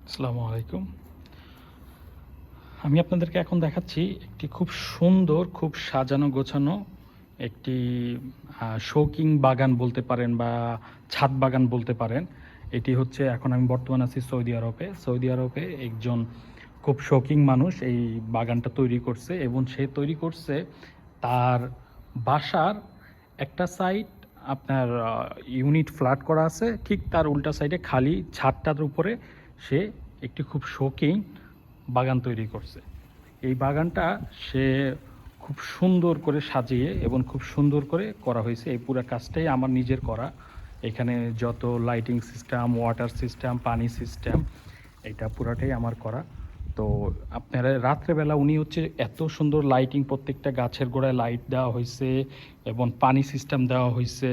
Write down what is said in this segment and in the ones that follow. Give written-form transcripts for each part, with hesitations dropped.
আসসালামু আলাইকুম। আমি আপনাদেরকে এখন দেখাচ্ছি একটি খুব সুন্দর, খুব সাজানো গোছানো একটি শৌখিন বাগান বলতে পারেন বা ছাদ বাগান বলতে পারেন। এটি হচ্ছে, এখন আমি বর্তমান আছি সৌদি আরবে। সৌদি আরবে একজন খুব শৌখিন মানুষ এই বাগানটা তৈরি করছে এবং সে তৈরি করছে তার বাসার একটা সাইড আপনার ইউনিট ফ্ল্যাট করা আছে, ঠিক তার উল্টা সাইডে খালি ছাদটার উপরে সে একটি খুব শৌখিন বাগান তৈরি করছে। এই বাগানটা সে খুব সুন্দর করে সাজিয়ে এবং খুব সুন্দর করে করা হয়েছে। এই পুরো কাজটাই আমার নিজের করা। এখানে যত লাইটিং সিস্টেম, ওয়াটার সিস্টেম, পানি সিস্টেম, এটা পুরাটাই আমার করা। তো আপনারা রাত্রেবেলা উনি হচ্ছে এত সুন্দর লাইটিং, প্রত্যেকটা গাছের গোড়ায় লাইট দেওয়া হয়েছে এবং পানি সিস্টেম দেওয়া হয়েছে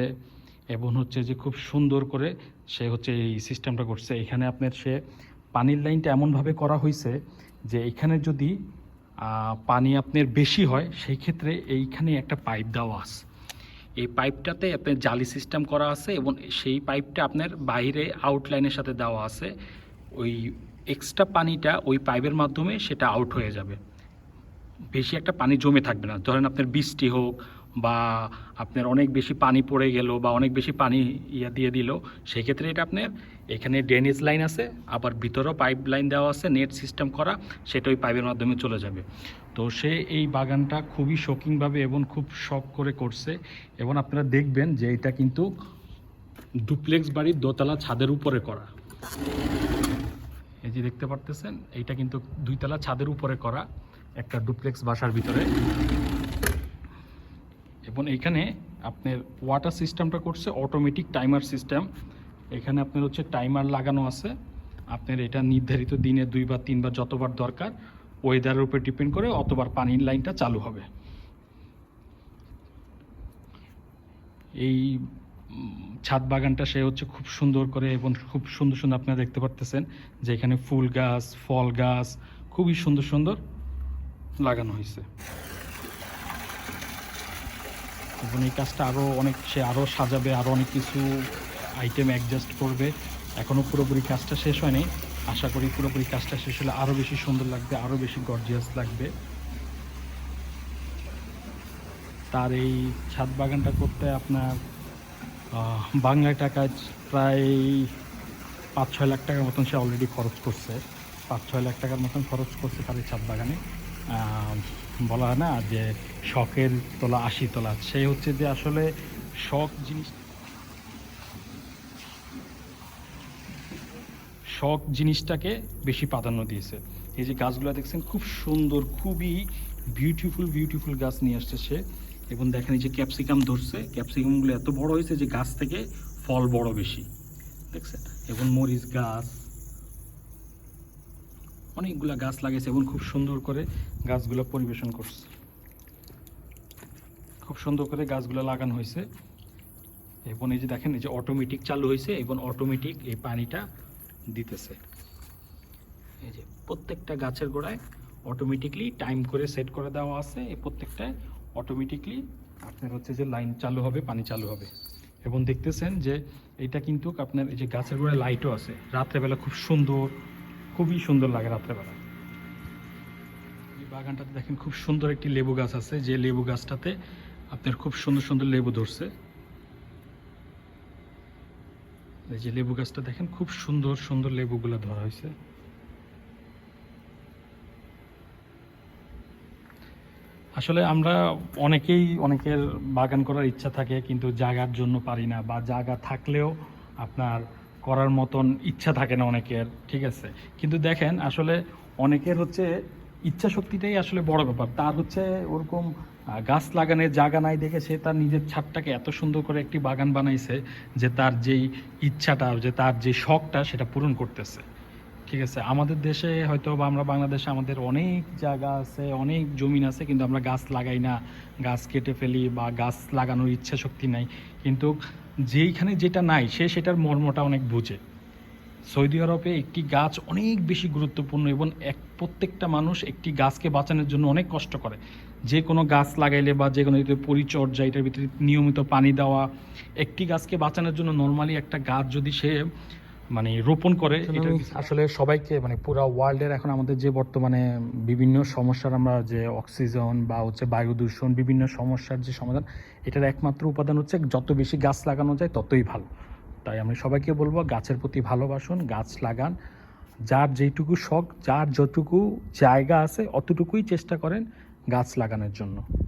এবং হচ্ছে যে খুব সুন্দর করে সে হচ্ছে এই সিস্টেমটা করছে। এখানে আপনার সে পানির লাইনটা এমনভাবে করা হয়েছে যে এখানে যদি পানি আপনার বেশি হয় সেই ক্ষেত্রে এইখানে একটা পাইপ দেওয়া আছে। এই পাইপটাতে আপনার জালি সিস্টেম করা আছে এবং সেই পাইপটা আপনার বাইরে আউটলাইনের সাথে দেওয়া আছে। ওই এক্সট্রা পানিটা ওই পাইপের মাধ্যমে সেটা আউট হয়ে যাবে, বেশি একটা পানি জমে থাকবে না। ধরেন আপনার বৃষ্টি হোক বা আপনার অনেক বেশি পানি পড়ে গেল বা অনেক বেশি পানি দিয়ে দিল, সেক্ষেত্রে এটা আপনার এখানে ড্রেনেজ লাইন আছে, আবার ভিতরেও পাইপ লাইন দেওয়া আছে, নেট সিস্টেম করা, সেটা ওই পাইপের মাধ্যমে চলে যাবে। তো সে এই বাগানটা খুবই শৌখিনভাবে এবং খুব শখ করে করছে। এবং আপনারা দেখবেন যে এটা কিন্তু ডুপ্লেক্স বাড়ির দোতলা ছাদের উপরে করা। এই যে দেখতে পারতেছেন, এইটা কিন্তু দুইতলা ছাদের উপরে করা একটা ডুপ্লেক্স বাসার ভিতরে। এবং এইখানে আপনার ওয়াটার সিস্টেমটা করছে অটোমেটিক টাইমার সিস্টেম। এখানে আপনার হচ্ছে টাইমার লাগানো আছে। আপনার এটা নির্ধারিত দিনে 2 বা 3 বার যতবার দরকার, ওয়েদারের উপর ডিপেন্ড করে অতবার পানির লাইনটা চালু হবে। এই ছাদ বাগানটা সে হচ্ছে খুব সুন্দর করে এবং খুব সুন্দর সুন্দর আপনারা দেখতে পারতেছেন যে এখানে ফুল গাছ, ফল গাছ খুবই সুন্দর সুন্দর লাগানো হয়েছে। এবং এই কাজটা সে আরও সাজাবে, আরও অনেক কিছু আইটেম অ্যাডজাস্ট করবে। এখনও পুরোপুরি কাজটা শেষ হয়নি। আশা করি পুরোপুরি কাজটা শেষ হলে আরও বেশি সুন্দর লাগবে, আরও বেশি গর্জিয়াস লাগবে। তার এই ছাদ বাগানটা করতে আপনার বাংলায় টাকায় প্রায় 5-6 লাখ টাকার মতন সে অলরেডি খরচ করছে। 5-6 লাখ টাকার মতন খরচ করছে তার এই ছাদ বাগানে। বলা হয় না যে শখের তোলা 80 তোলা, সে হচ্ছে যে আসলে শখ জিনিসটাকে বেশি প্রাধান্য দিয়েছে। এই যে গাছগুলো দেখছেন খুব সুন্দর, খুবই বিউটিফুল গাছ নিয়ে আসছে সে। এবং দেখেন এই যে ক্যাপসিকাম ধরছে, ক্যাপসিকামগুলো এত বড় হয়েছে যে গাছ থেকে ফল বড় বেশি, দেখছেন। এবং মরিচ গাছ, অনেকগুলো গাছ লাগিয়েছে এবং খুব সুন্দর করে গাছগুলো পরিবেশন করছে। খুব সুন্দর করে গাছগুলো লাগানো হয়েছে। এবং এই যে দেখেন এই যে অটোমেটিক চালু হয়েছে এবং অটোমেটিক এই পানিটা দিতেছে। এই যে প্রত্যেকটা গাছের গোড়ায় অটোমেটিকলি টাইম করে সেট করে দেওয়া আছে। এই প্রত্যেকটায় অটোমেটিকলি আপনার হচ্ছে যে লাইন চালু হবে, পানি চালু হবে। এবং দেখতেছেন যে এটা কিন্তু আপনার এই যে গাছের গোড়ায় লাইটও আছে। রাত্রেবেলা খুব সুন্দর, খুবই সুন্দর লাগে রাত্রেবেলা। এই বাগানটাতে দেখেন খুব সুন্দর একটি লেবু গাছ আছে, যে লেবু গাছটাতে আপনার খুব সুন্দর সুন্দর লেবু ধরছে। এই যে লেবু গাছটা দেখেন খুব সুন্দর সুন্দর লেবুগুলো ধরা হয়েছে। আসলে আমরা অনেকের বাগান করার ইচ্ছা থাকে, কিন্তু জায়গার জন্য পারি না, বা জায়গা থাকলেও আপনার করার মতন ইচ্ছা থাকে না অনেকের, ঠিক আছে। কিন্তু দেখেন আসলে অনেকের হচ্ছে ইচ্ছা শক্তিটাই আসলে বড় ব্যাপার। তার হচ্ছে ওরকম গাছ লাগানোর জায়গা নাই দেখে সে তার নিজের ছাদটাকে এত সুন্দর করে একটি বাগান বানাইছে যে তার যেই ইচ্ছাটা, যে তার যে শখটা, সেটা পূরণ করতেছে, ঠিক আছে। আমাদের দেশে হয়তো বা আমরা বাংলাদেশে আমাদের অনেক জায়গা আছে, অনেক জমিন আছে, কিন্তু আমরা গাছ লাগাই না, গাছ কেটে ফেলি বা গাছ লাগানোর ইচ্ছা শক্তি নাই। কিন্তু যেইখানে যেটা নাই সে সেটার মর্মটা অনেক বুঝে। সৌদি আরবে একটি গাছ অনেক বেশি গুরুত্বপূর্ণ এবং প্রত্যেকটা মানুষ একটি গাছকে বাঁচানোর জন্য অনেক কষ্ট করে। যে কোনো গাছ লাগাইলে বা যে কোনো পরিচর্যা, এটার ভিতরে নিয়মিত পানি দেওয়া, একটি গাছকে বাঁচানোর জন্য নর্মালি একটা গাছ যদি সে মানে রোপণ করে। এটা আসলে সবাইকে মানে পুরো ওয়ার্ল্ডের এখন আমাদের যে বর্তমানে বিভিন্ন সমস্যার আমরা যে অক্সিজেন বা হচ্ছে বায়ু দূষণ বিভিন্ন সমস্যার যে সমাধান, এটার একমাত্র উপাদান হচ্ছে যত বেশি গাছ লাগানো যায় ততই ভালো। তাই আমি সবাইকে বলবো গাছের প্রতি ভালোবাসুন, গাছ লাগান, যার যেইটুকু শখ, যার যতটুকু জায়গা আছে অতটুকুই চেষ্টা করেন গাছ লাগানোর জন্য।